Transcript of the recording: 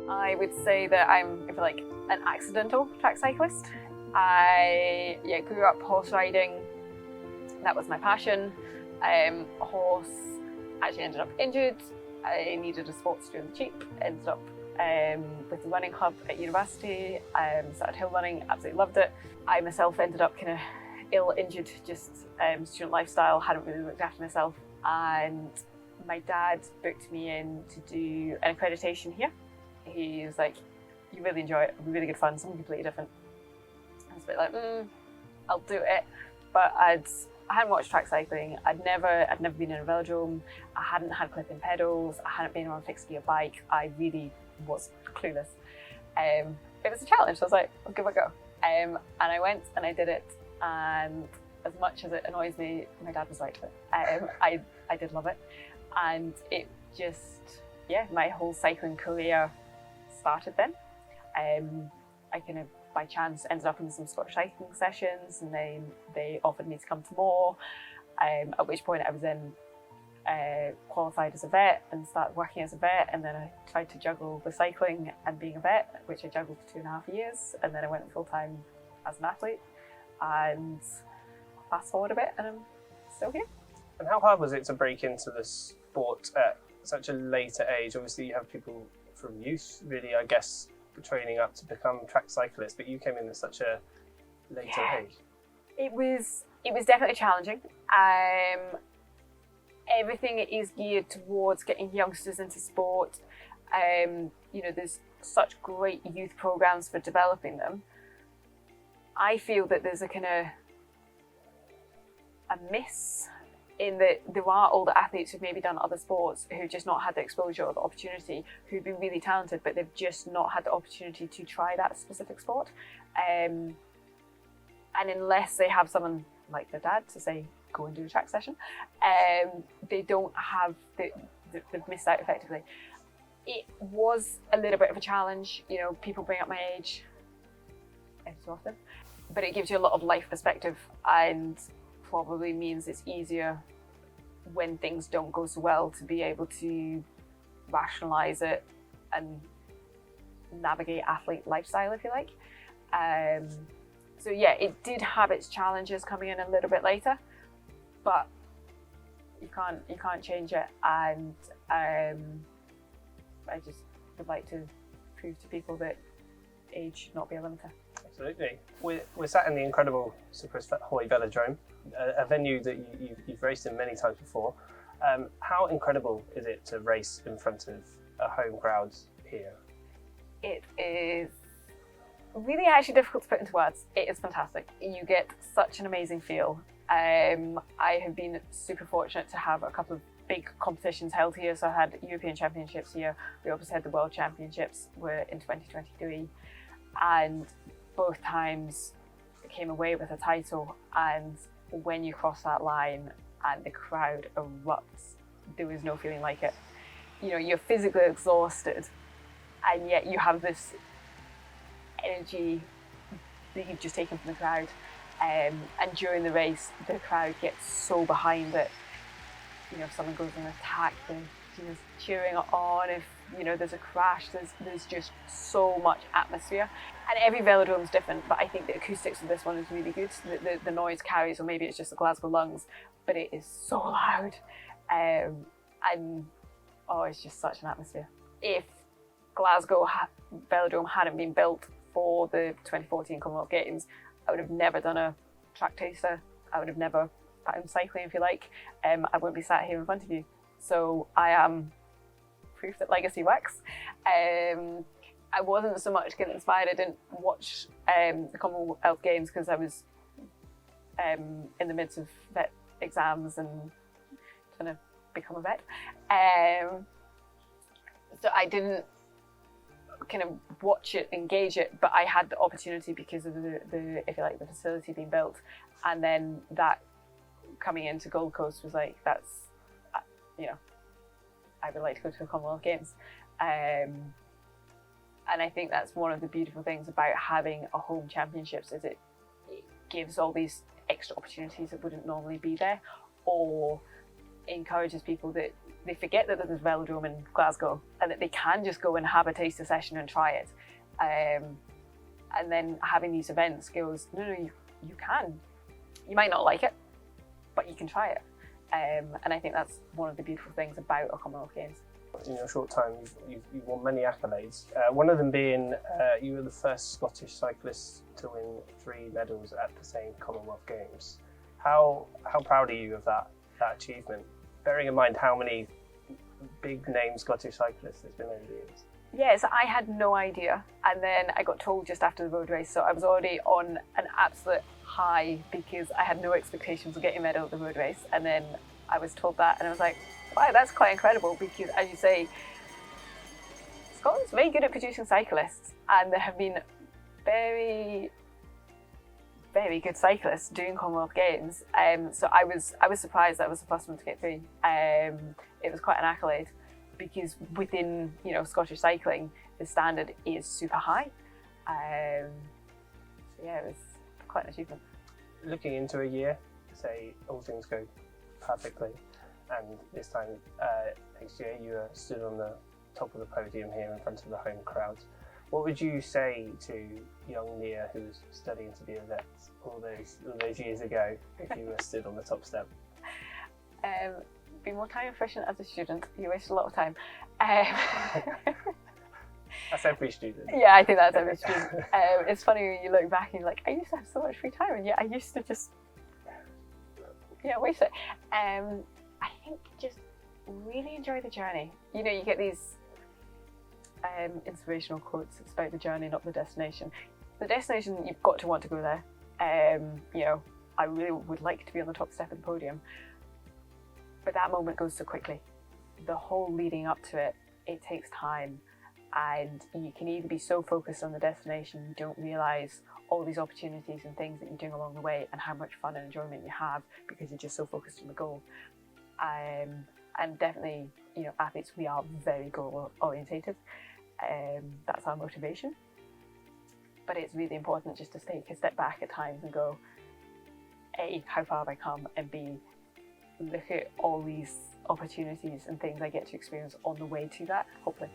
I would say that I'm, if you like, an accidental track cyclist. I grew up horse riding. That was my passion. Horse actually ended up injured. I needed a sport to do on the cheap. Ended up with the running club at university. Started hill running, absolutely loved it. I myself ended up kind of ill, injured, just student lifestyle, hadn't really looked after myself. And my dad booked me in to do an accreditation here. He was like, you really enjoy it, it'll be really good fun, something completely different. I was a bit like, I'll do it. But I hadn't watched track cycling. I'd never been in a velodrome. I hadn't had clip-in pedals. I hadn't been on a fixed gear bike. I really was clueless. It was a challenge, so I was like, I'll give it a go. And I went and I did it. And as much as it annoys me, my dad was right. I did love it. And it just, my whole cycling career started then. I kind of by chance ended up in some Scottish cycling sessions, and then they offered me to come to more, at which point I was then qualified as a vet and started working as a vet, and then I tried to juggle the cycling and being a vet, which I juggled for 2.5 years, and then I went full-time as an athlete, and fast forward a bit and I'm still here. And how hard was it to break into the sport at such a later age? Obviously you have people from youth really, I guess, training up to become track cyclists, but you came in at such a later age. It was definitely challenging. Everything is geared towards getting youngsters into sport. There's such great youth programs for developing them. I feel that there's a kind of a miss in that there are older athletes who've maybe done other sports who've just not had the exposure or the opportunity, who've been really talented, but they've just not had the opportunity to try that specific sport. And unless they have someone like their dad to say, go and do a track session, they don't have, they've missed out effectively. It was a little bit of a challenge, people bring up my age every so often, but it gives you a lot of life perspective and probably means it's easier when things don't go so well to be able to rationalize it and navigate athlete lifestyle, if you like. So it did have its challenges coming in a little bit later, but you can't change it. And I just would like to prove to people that age should not be a limiter. Absolutely. We're sat in the incredible Cyprus Hoy Velodrome, a venue that you've raced in many times before. How incredible is it to race in front of a home crowd here? It is really actually difficult to put into words. It is fantastic. You get such an amazing feel. I have been super fortunate to have a couple of big competitions held here. So I had European Championships here. We obviously had the World Championships were in 2023. And both times came away with a title, and when you cross that line and the crowd erupts, there was no feeling like it. You're physically exhausted, and yet you have this energy that you've just taken from the crowd. And during the race, the crowd gets so behind it. If someone goes on an attack, they're cheering on. If there's a crash, there's just so much atmosphere. And every velodrome is different, but I think the acoustics of this one is really good. The noise carries, or maybe it's just the Glasgow lungs, but it is so loud. It's just such an atmosphere. If Glasgow Velodrome hadn't been built for the 2014 Commonwealth Games, I would have never done a track taster. I would have never found cycling, if you like. I wouldn't be sat here in front of you. So I am proof that legacy works. I wasn't so much getting inspired. I didn't watch the Commonwealth Games because I was in the midst of vet exams and trying to become a vet. So I didn't kind of watch it, engage it, but I had the opportunity because of the if you like, the facility being built, and then that coming into Gold Coast was like, that's, I would like to go to the Commonwealth Games. And I think that's one of the beautiful things about having a home championships is it gives all these extra opportunities that wouldn't normally be there, or encourages people that they forget that there's a velodrome in Glasgow and that they can just go and have a taster session and try it. And then having these events goes, no, you can. You might not like it, but you can try it. And I think that's one of the beautiful things about a Commonwealth Games. In your short time, you've won many accolades. One of them being you were the first Scottish cyclist to win 3 medals at the same Commonwealth Games. How proud are you of that achievement? Bearing in mind how many big name Scottish cyclists there's been over the years. Yes, I had no idea, and then I got told just after the road race, so I was already on an absolute high because I had no expectations of getting a medal at the road race, and then I was told that, and I was like, wow, that's quite incredible, because as you say, Scotland's very good at producing cyclists, and there have been very, very good cyclists doing Commonwealth Games. So I was surprised that I was the first one to get 3. It was quite an accolade, because within Scottish cycling, the standard is super high. So yeah, it was quite an achievement. Looking into a year, say all things go perfectly, and this time next year you are stood on the top of the podium here in front of the home crowd. What would you say to young Neah, who was studying to be a vet all those years ago, if you were stood on the top step? Be more time efficient as a student. You waste a lot of time. That's every student. Yeah, I think that's every student. It's funny when you look back and you're like, I used to have so much free time, and yet I used to just waste it. I think just really enjoy the journey. You get these inspirational quotes. It's about the journey, not the destination. The destination, you've got to want to go there. I really would like to be on the top step of the podium, but that moment goes so quickly. The whole leading up to it, it takes time, and you can either be so focused on the destination you don't realise all these opportunities and things that you're doing along the way and how much fun and enjoyment you have because you're just so focused on the goal. And definitely, athletes, we are very goal orientated. That's our motivation. But it's really important just to take a step back at times and go, A, how far have I come? And B, look at all these opportunities and things I get to experience on the way to that, hopefully.